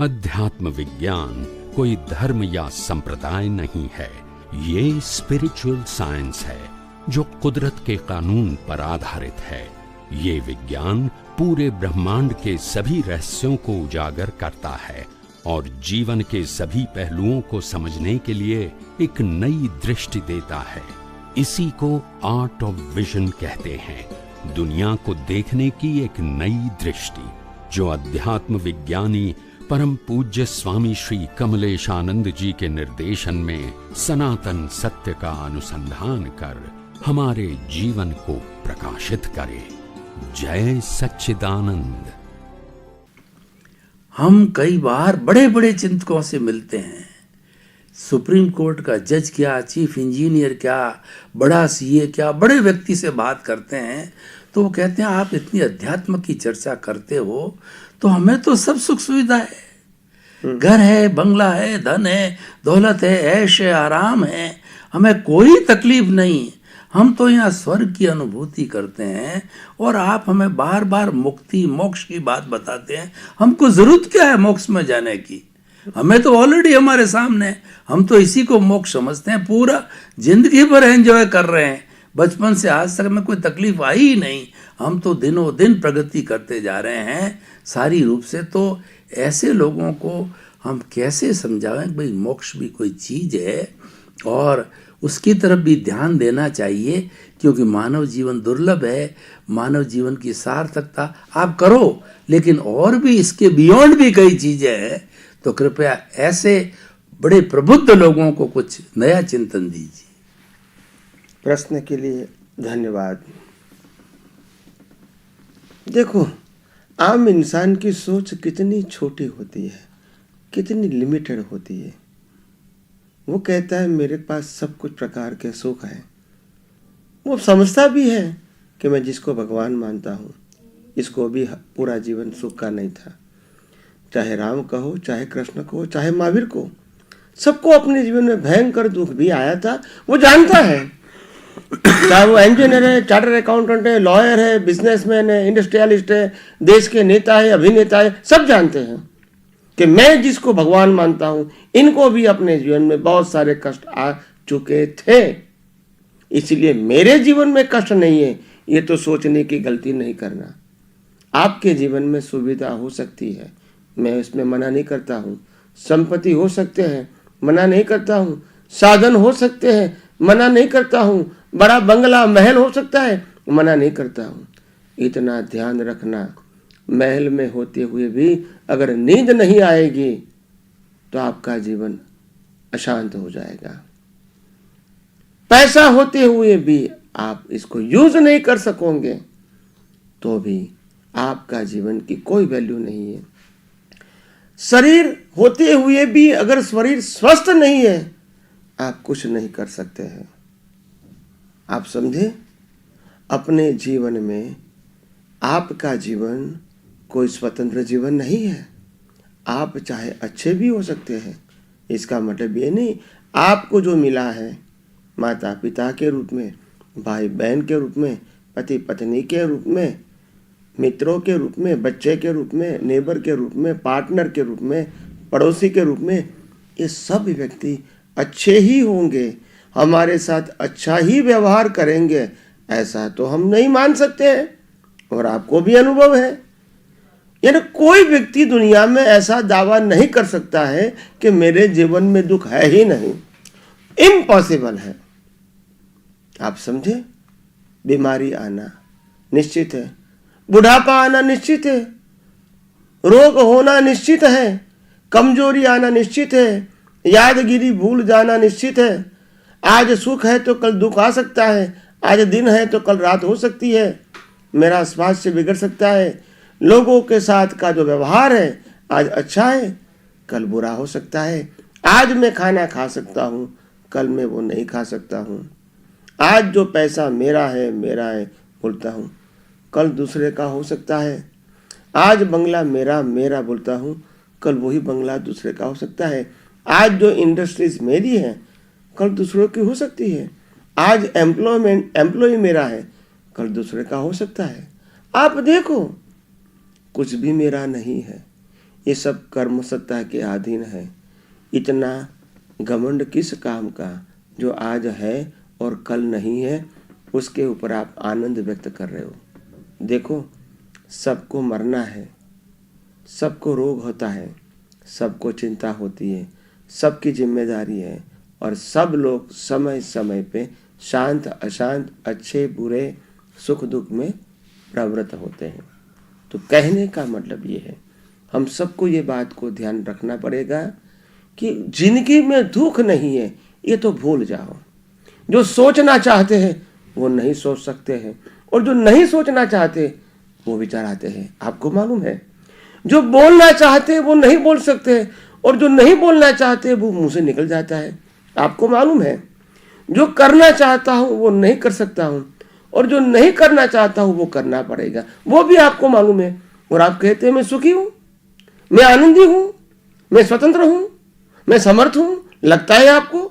अध्यात्म विज्ञान कोई धर्म या संप्रदाय नहीं है, ये स्पिरिचुअल साइंस है जो कुदरत के कानून पर आधारित है। ये विज्ञान पूरे ब्रह्मांड के सभी रहस्यों को उजागर करता है और जीवन के सभी पहलुओं को समझने के लिए एक नई दृष्टि देता है। इसी को आर्ट ऑफ विजन कहते हैं, दुनिया को देखने की एक नई दृष्टि, जो अध्यात्म विज्ञानी परम पूज्य स्वामी श्री कमलेशानंद जी के निर्देशन में सनातन सत्य का अनुसंधान कर हमारे जीवन को प्रकाशित करे। जय सच्चिदानंद। हम कई बार बड़े बड़े चिंतकों से मिलते हैं, सुप्रीम कोर्ट का जज क्या, चीफ इंजीनियर क्या, बड़ा सीए क्या, बड़े व्यक्ति से बात करते हैं तो वो कहते हैं आप इतनी अध्यात्म की चर्चा करते हो तो हमें तो सब सुख सुविधा है, घर है, बंगला है, धन है, दौलत है, ऐश है, आराम है, हमें कोई तकलीफ नहीं, हम तो यहाँ स्वर्ग की अनुभूति करते हैं और आप हमें बार बार मुक्ति मोक्ष की बात बताते हैं। हमको जरूरत क्या है मोक्ष में जाने की, हमें तो ऑलरेडी हमारे सामने है, हम तो इसी को मोक्ष समझते हैं, पूरा जिंदगी भर एंजॉय कर रहे हैं, बचपन से आज तक में कोई तकलीफ आई ही नहीं, हम तो दिनों दिन प्रगति करते जा रहे हैं सारी रूप से। तो ऐसे लोगों को हम कैसे समझाएं कि भाई मोक्ष भी कोई चीज़ है और उसकी तरफ भी ध्यान देना चाहिए, क्योंकि मानव जीवन दुर्लभ है, मानव जीवन की सार्थकता आप करो, लेकिन और भी इसके बियॉन्ड भी कई चीज़ें हैं। तो कृपया ऐसे बड़े प्रबुद्ध लोगों को कुछ नया चिंतन दीजिए। प्रश्न के लिए धन्यवाद। देखो, आम इंसान की सोच कितनी छोटी होती है, कितनी लिमिटेड होती है। वो कहता है मेरे पास सब कुछ प्रकार के सुख हैं। वो समझता भी है कि मैं जिसको भगवान मानता हूँ, इसको भी पूरा जीवन सुख का नहीं था। चाहे राम कहो, चाहे कृष्ण कहो, चाहे महावीर को, सबको अपने जीवन में भयंकर दुख भी आया था, वो जानता है। चाहे वो इंजीनियर है, चार्टर्ड अकाउंटेंट है, लॉयर है, बिजनेसमैन है, इंडस्ट्रियलिस्ट है, देश के नेता है, अभिनेता है, सब जानते हैं कि मैं जिसको भगवान मानता हूं, इनको भी अपने जीवन में बहुत सारे कष्ट आ चुके थे, इसलिए मेरे जीवन में कष्ट नहीं है, ये तो सोचने की गलती नहीं करना। आपके जीवन में सुविधा हो सकती है, मैं इसमें मना नहीं करता हूँ। संपत्ति हो सकते हैं, मना नहीं करता हूँ। साधन हो सकते हैं, मना नहीं करता हूँ। बड़ा बंगला महल हो सकता है, मना नहीं करता हूँ। इतना ध्यान रखना, महल में होते हुए भी अगर नींद नहीं आएगी तो आपका जीवन अशांत हो जाएगा। पैसा होते हुए भी आप इसको यूज नहीं कर सकोगे तो भी आपका जीवन की कोई वैल्यू नहीं है। शरीर होते हुए भी अगर शरीर स्वस्थ नहीं है, आप कुछ नहीं कर सकते हैं। आप समझे, अपने जीवन में आपका जीवन कोई स्वतंत्र जीवन नहीं है। आप चाहे अच्छे भी हो सकते हैं, इसका मतलब ये नहीं आपको जो मिला है माता पिता के रूप में, भाई बहन के रूप में, पति पत्नी के रूप में, मित्रों के रूप में, बच्चे के रूप में, नेबर के रूप में, पार्टनर के रूप में, पड़ोसी के रूप में, ये सब व्यक्ति अच्छे ही होंगे, हमारे साथ अच्छा ही व्यवहार करेंगे, ऐसा तो हम नहीं मान सकते हैं और आपको भी अनुभव है। यानी कोई व्यक्ति दुनिया में ऐसा दावा नहीं कर सकता है कि मेरे जीवन में दुख है ही नहीं, इम्पॉसिबल है। आप समझे, बीमारी आना निश्चित है, बुढ़ापा आना निश्चित है, रोग होना निश्चित है, कमजोरी आना निश्चित है, यादगिरी भूल जाना निश्चित है। आज सुख है तो कल दुख आ सकता है, आज दिन है तो कल रात हो सकती है, मेरा स्वास्थ्य बिगड़ सकता है, लोगों के साथ का जो व्यवहार है आज अच्छा है, कल बुरा हो सकता है। आज मैं खाना खा सकता हूँ, कल मैं वो नहीं खा सकता हूँ। आज जो पैसा मेरा है बोलता हूँ, कल दूसरे का हो सकता है। आज बंगला मेरा बोलता हूँ, कल वही बंगला दूसरे का हो सकता है। आज जो इंडस्ट्रीज मेरी है, कल दूसरों की हो सकती है। आज एम्प्लॉय मेरा है, कल दूसरे का हो सकता है। आप देखो, कुछ भी मेरा नहीं है, ये सब कर्म सत्ता के अधीन है। इतना घमंड किस काम का, जो आज है और कल नहीं है, उसके ऊपर आप आनंद व्यक्त कर रहे हो। देखो, सबको मरना है, सबको रोग होता है, सबको चिंता होती है, सबकी जिम्मेदारी है, और सब लोग समय समय पे शांत अशांत, अच्छे बुरे, सुख दुख में प्रवृत्त होते हैं। तो कहने का मतलब ये है, हम सबको ये बात को ध्यान रखना पड़ेगा कि जिंदगी में दुख नहीं है, ये तो भूल जाओ। जो सोचना चाहते हैं वो नहीं सोच सकते हैं, और जो नहीं सोचना चाहते वो विचार आते हैं। आपको मालूम है, जो बोलना चाहते हैं वो नहीं बोल सकते, और जो नहीं बोलना चाहते वो मुंह से निकल जाता है। आपको मालूम है, जो करना चाहता हूं वो नहीं कर सकता हूं, और जो नहीं करना चाहता हूं वो करना पड़ेगा, वो भी आपको मालूम है। और आप कहते हैं मैं सुखी हूं, मैं आनंदी हूं, मैं स्वतंत्र हूं, मैं समर्थ हूं, लगता है आपको?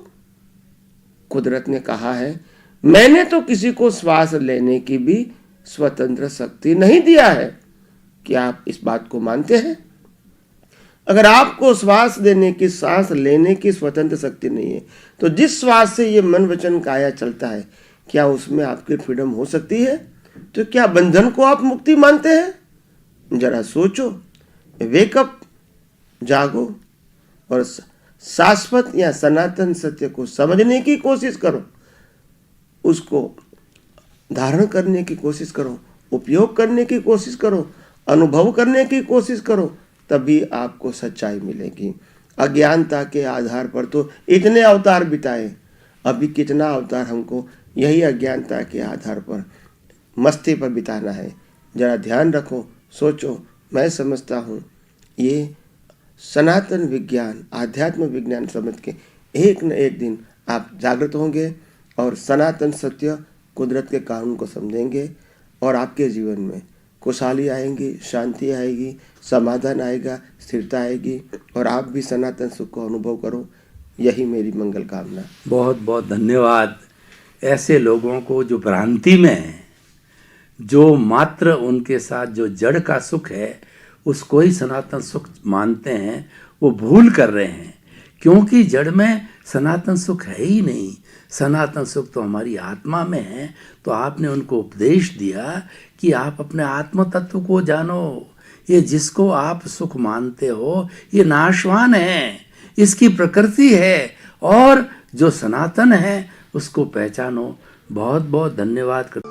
कुदरत ने कहा है, मैंने तो किसी को श्वास लेने की भी स्वतंत्र शक्ति नहीं दिया है। क्या आप इस बात को मानते हैं? अगर आपको श्वास देने की, सांस लेने की स्वतंत्र शक्ति नहीं है, तो जिस श्वास से ये मन वचन काया चलता है, क्या उसमें आपकी फ्रीडम हो सकती है? तो क्या बंधन को आप मुक्ति मानते हैं? जरा सोचो, वेकअप, जागो, और शाश्वत या सनातन सत्य को समझने की कोशिश करो, उसको धारण करने की कोशिश करो, उपयोग करने की कोशिश करो, अनुभव करने की कोशिश करो, तभी आपको सच्चाई मिलेगी। अज्ञानता के आधार पर तो इतने अवतार बिताए, अभी कितना अवतार हमको यही अज्ञानता के आधार पर, मस्ती पर बिताना है। जरा ध्यान रखो, सोचो। मैं समझता हूँ ये सनातन विज्ञान, आध्यात्म विज्ञान समझ के एक न एक दिन आप जागृत होंगे, और सनातन सत्य, कुदरत के कानून को समझेंगे, और आपके जीवन में खुशहाली आएंगी, शांति आएगी, समाधान आएगा, स्थिरता आएगी, और आप भी सनातन सुख को अनुभव करो। यही मेरी मंगल कामना। बहुत बहुत धन्यवाद। ऐसे लोगों को जो भ्रांति में हैं, जो मात्र उनके साथ जो जड़ का सुख है उसको ही सनातन सुख मानते हैं, वो भूल कर रहे हैं, क्योंकि जड़ में सनातन सुख है ही नहीं। सनातन सुख तो हमारी आत्मा में है। तो आपने उनको उपदेश दिया कि आप अपने आत्म तत्व को जानो। ये जिसको आप सुख मानते हो ये नाशवान है, इसकी प्रकृति है, और जो सनातन है उसको पहचानो। बहुत बहुत धन्यवाद।